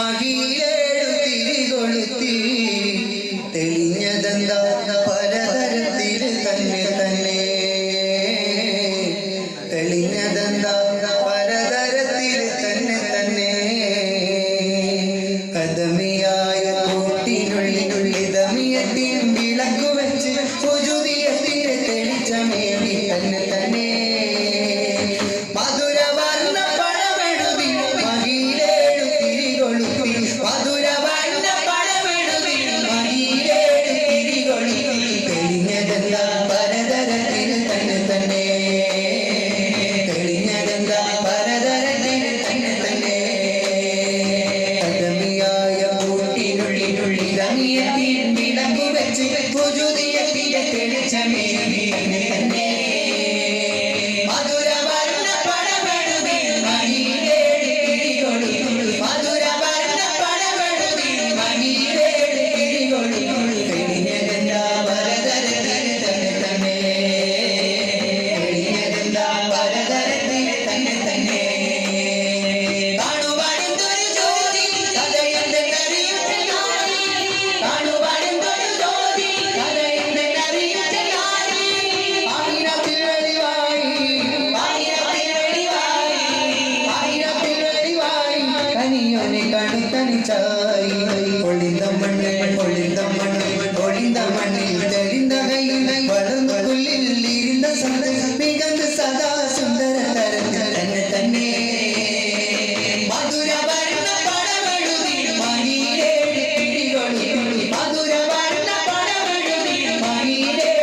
മകിയേഴു തിരികൊളുത്തി തെളിഞ്ഞതെന്താ പലതരത്തിൽ തന്നെ തന്നെ തെളിഞ്ഞതെന്താ പലതരത്തിൽ തന്നെ തന്നെ കദമിയായ കൂട്ടിനുള്ളിതമിയത്തിൻ വിളക്കു വെച്ച് സുജുദിയത്തിനെ തെളിച്ചമേറി തന്നെ തന്നെ മധുരവർണ്ണ പഴമെഴുതി മകിയിലേഴു തിരികൊളുത്തി മധുരവർണ്ണ പഴമെഴുതി മകിയിലേഴു തിരികൊളുത്തി തെളിഞ്ഞതെന്താ പലതരത്തിൽ തന്നെ തന്നെ തെളിഞ്ഞതെന്താ പലതരത്തിൽ തന്നെ തന്നെ കദമിയായ കൂട്ടിനുള്ളിതമിയത്തിൻ വിളക്കു വെച്ച് സുജുദിയത്തിനെ തെളിച്ചമേറി തന്നെ തന്നെ ഒളിന്ത മണ്ണിൽ തെളിந்த കൈ വളർന്ന പുല്ലിൽ ഇരുന്ന മിക